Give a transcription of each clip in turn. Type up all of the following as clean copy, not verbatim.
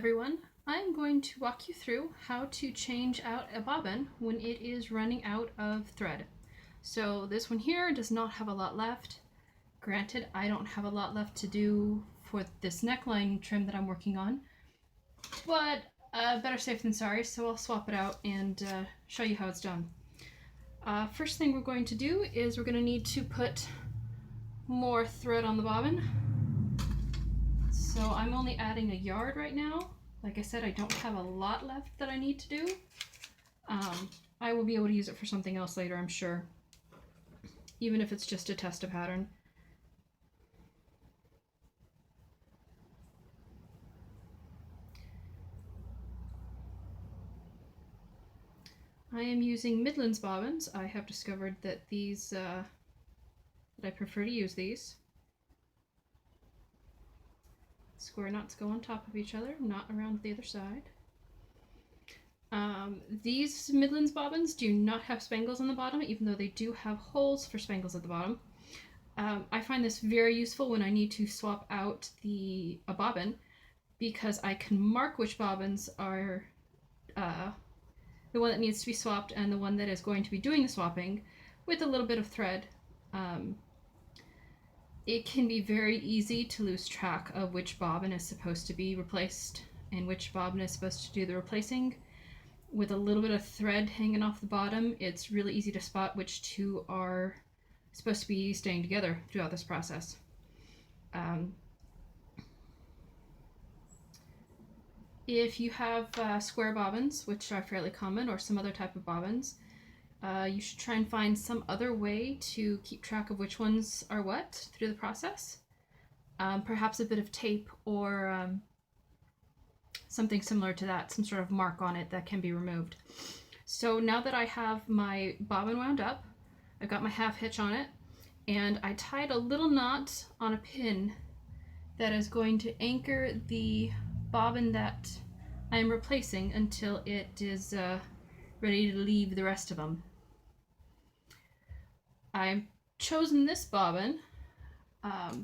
everyone. I'm going to walk you through how to change out a bobbin when it is running out of thread. So this one here does not have a lot left. Granted, I don't have a lot left to do for this neckline trim that I'm working on, but better safe than sorry, so I'll swap it out and show you how it's done. First thing we're going to do is we're going to need to put more thread on the bobbin. So I'm only adding a yard right now. Like I said, I don't have a lot left that I need to do. I will be able to use it for something else later, I'm sure. Even if it's just to test a pattern. I am using Midlands bobbins. I have discovered that these, that I prefer to use these. Square knots go on top of each other, not around the other side. These Midlands bobbins do not have spangles on the bottom, even though they do have holes for spangles at the bottom. I find this very useful when I need to swap out a bobbin, because I can mark which bobbins are the one that needs to be swapped and the one that is going to be doing the swapping with a little bit of thread. It can be very easy to lose track of which bobbin is supposed to be replaced and which bobbin is supposed to do the replacing. With a little bit of thread hanging off the bottom, it's really easy to spot which two are supposed to be staying together throughout this process. If you have square bobbins, which are fairly common, or some other type of bobbins, you should try and find some other way to keep track of which ones are what through the process. Perhaps a bit of tape or something similar to that, some sort of mark on it that can be removed. So now that I have my bobbin wound up, I've got my half hitch on it, and I tied a little knot on a pin that is going to anchor the bobbin that I am replacing until it is ready to leave the rest of them. I've chosen this bobbin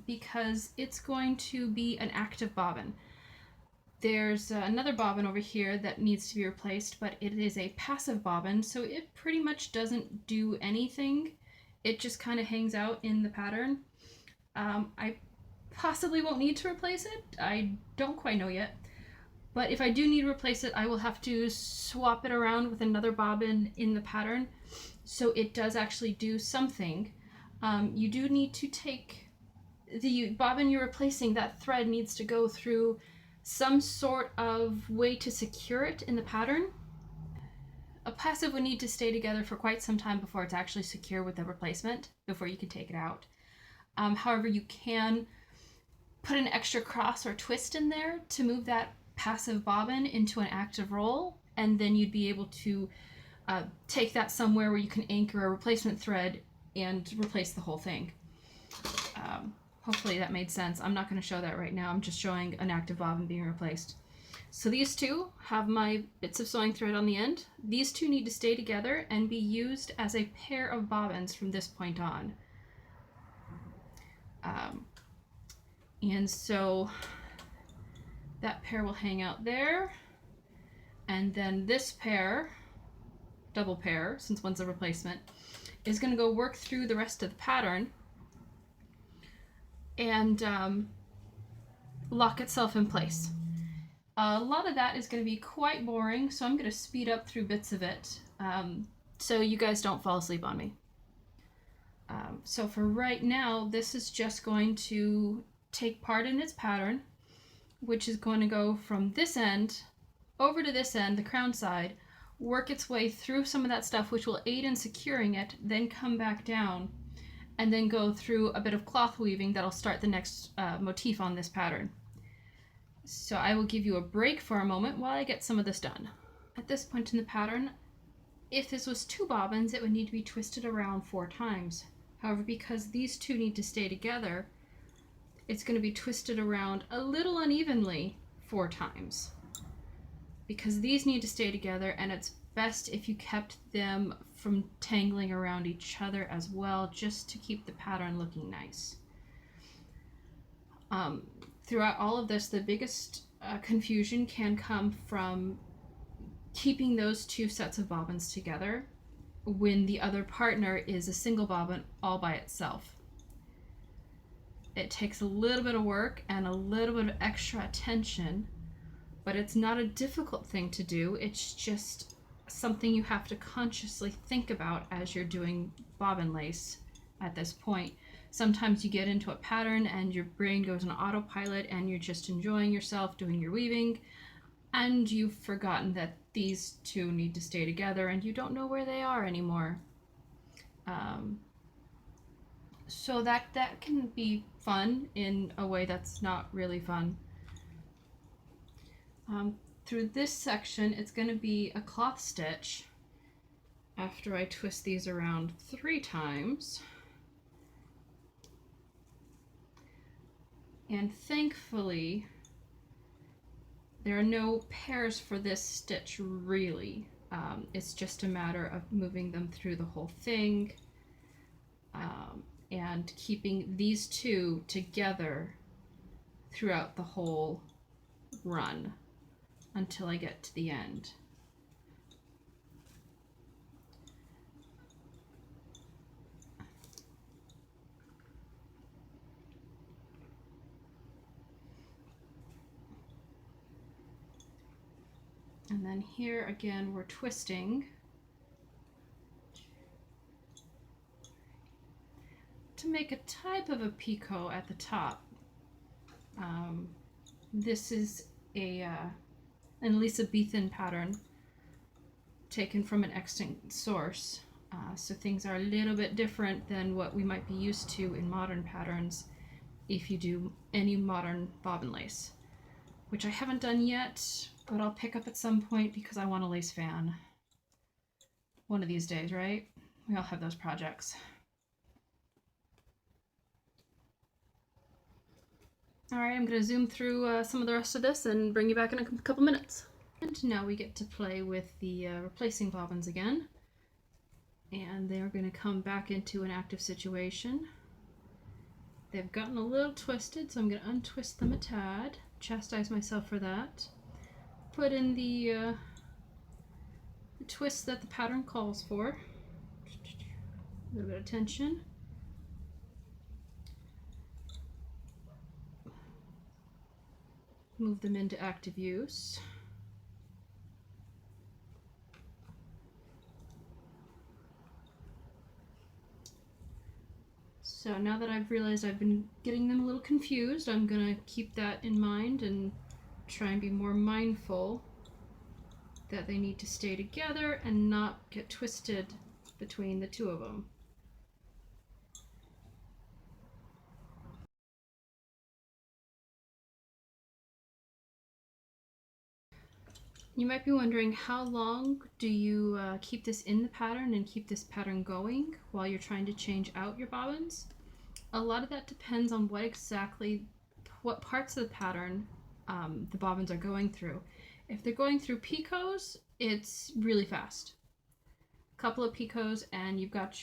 because it's going to be an active bobbin. There's another bobbin over here that needs to be replaced, but it is a passive bobbin, so it pretty much doesn't do anything. It just kind of hangs out in the pattern. I possibly won't need to replace it. I don't quite know yet. But if I do need to replace it, I will have to swap it around with another bobbin in the pattern, so it does actually do something. You do need to take the bobbin you're replacing, that thread needs to go through some sort of way to secure it in the pattern. A passive would need to stay together for quite some time before it's actually secure with the replacement, before you can take it out. However, you can put an extra cross or twist in there to move that passive bobbin into an active roll, and then you'd be able to take that somewhere where you can anchor a replacement thread and replace the whole thing. Hopefully that made sense. I'm not going to show that right now. I'm just showing an active bobbin being replaced. So these two have my bits of sewing thread on the end. These two need to stay together and be used as a pair of bobbins from this point on. And so that pair will hang out there, and then this pair, double pair, since one's a replacement, is going to go work through the rest of the pattern and lock itself in place. A lot of that is going to be quite boring, so I'm going to speed up through bits of it so you guys don't fall asleep on me. So for right now, this is just going to take part in its pattern, which is going to go from this end over to this end, the crown side, work its way through some of that stuff, which will aid in securing it, then come back down, and then go through a bit of cloth weaving that'll start the next motif on this pattern. So I will give you a break for a moment while I get some of this done. At this point in the pattern, if this was 2 bobbins, it would need to be twisted around 4 times. However, because these two need to stay together, it's going to be twisted around a little unevenly 4 times. Because these need to stay together, and it's best if you kept them from tangling around each other as well, just to keep the pattern looking nice. Throughout all of this, the biggest confusion can come from keeping those two sets of bobbins together when the other partner is a single bobbin all by itself. It takes a little bit of work and a little bit of extra attention, but it's not a difficult thing to do. It's just something you have to consciously think about as you're doing bobbin lace at this point. Sometimes you get into a pattern and your brain goes on autopilot and you're just enjoying yourself doing your weaving, and you've forgotten that these two need to stay together and you don't know where they are anymore. So that can be fun in a way that's not really fun. Through this section, it's going to be a cloth stitch after I twist these around 3 times. And thankfully, there are no pairs for this stitch really. It's just a matter of moving them through the whole thing and keeping these two together throughout the whole run until I get to the end. And then here again, we're twisting to make a type of a picot at the top. This is an Elizabethan pattern taken from an extant source. So things are a little bit different than what we might be used to in modern patterns if you do any modern bobbin lace, which I haven't done yet, but I'll pick up at some point because I want a lace fan. One of these days, right? We all have those projects. All right, I'm gonna zoom through some of the rest of this and bring you back in a couple minutes. And now we get to play with the replacing bobbins again. And they're gonna come back into an active situation. They've gotten a little twisted, so I'm gonna untwist them a tad, chastise myself for that. Put in the twist that the pattern calls for. A little bit of tension. Move them into active use. So now that I've realized I've been getting them a little confused, I'm gonna keep that in mind and try and be more mindful that they need to stay together and not get twisted between the two of them. You might be wondering, how long do you keep this in the pattern and keep this pattern going while you're trying to change out your bobbins? A lot of that depends on what parts of the pattern the bobbins are going through. If they're going through picots, it's really fast. A couple of picots and you've got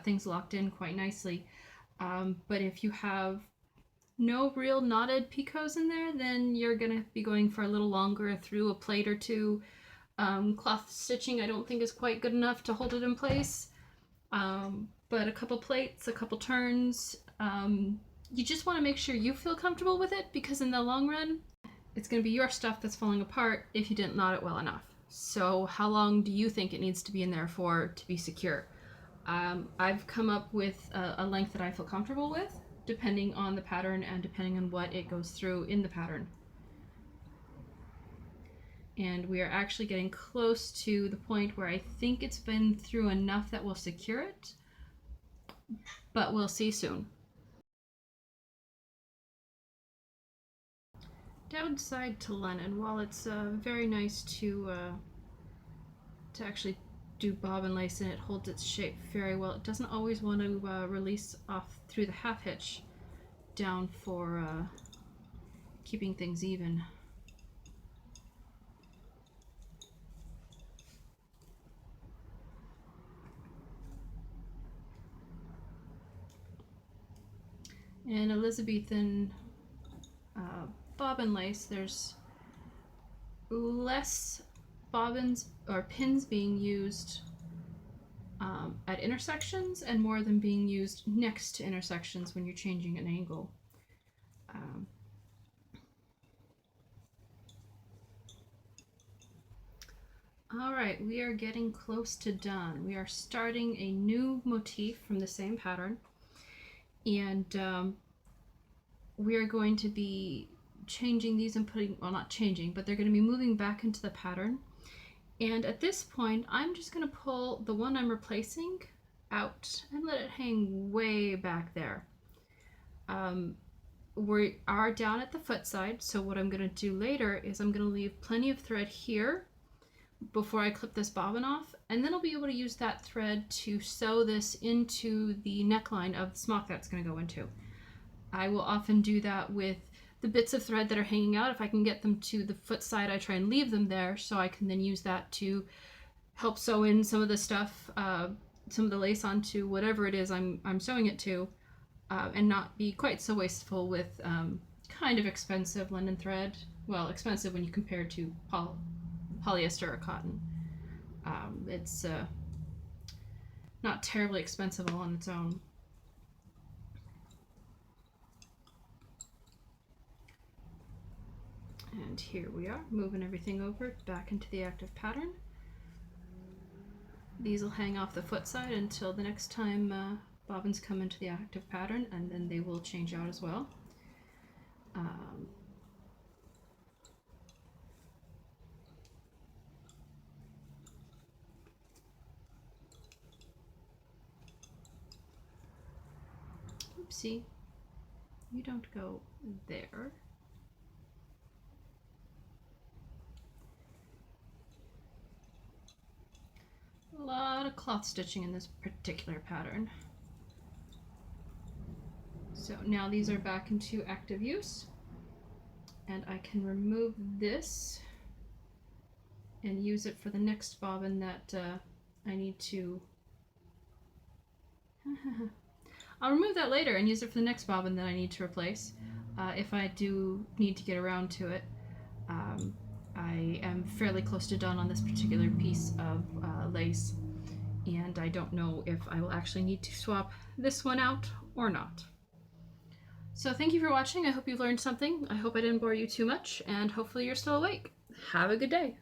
things locked in quite nicely. But if you have no real knotted picots in there, then you're gonna be going for a little longer through a plate or two. Cloth stitching I don't think is quite good enough to hold it in place. But a couple plates, a couple turns, you just want to make sure you feel comfortable with it, because in the long run, it's going to be your stuff that's falling apart if you didn't knot it well enough. So how long do you think it needs to be in there for to be secure? I've come up with a length that I feel comfortable with, depending on the pattern and depending on what it goes through in the pattern. And we are actually getting close to the point where I think it's been through enough that will secure it, but we'll see soon. Downside to linen, while it's very nice to actually do bobbin lace and it holds its shape very well, it doesn't always want to release off through the half hitch down for keeping things even. And Elizabethan bobbin lace, there's less bobbins or pins being used at intersections and more of them being used next to intersections when you're changing an angle. All right, we are getting close to done. We are starting a new motif from the same pattern, and we are going to be changing these and putting, well, not changing, but they're going to be moving back into the pattern. And at this point, I'm just going to pull the one I'm replacing out and let it hang way back there. We are down at the foot side, so what I'm going to do later is I'm going to leave plenty of thread here before I clip this bobbin off, and then I'll be able to use that thread to sew this into the neckline of the smock that's going to go into. I will often do that with the bits of thread that are hanging out. If I can get them to the foot side, I try and leave them there so I can then use that to help sew in some of the stuff, some of the lace onto whatever it is I'm sewing it to, and not be quite so wasteful with kind of expensive linen thread. Well, expensive when you compare it to polyester or cotton. It's not terribly expensive all on its own. And here we are, moving everything over back into the active pattern. These will hang off the foot side until the next time bobbins come into the active pattern, and then they will change out as well. Oopsie, you don't go there. A lot of cloth stitching in this particular pattern. So now these are back into active use, and I can remove this and use it for the next bobbin that I need to I'll remove that later and use it for the next bobbin that I need to replace if I do need to get around to it. I am fairly close to done on this particular piece of lace, and I don't know if I will actually need to swap this one out or not. So thank you for watching. I hope you learned something. I hope I didn't bore you too much, and hopefully you're still awake. Have a good day.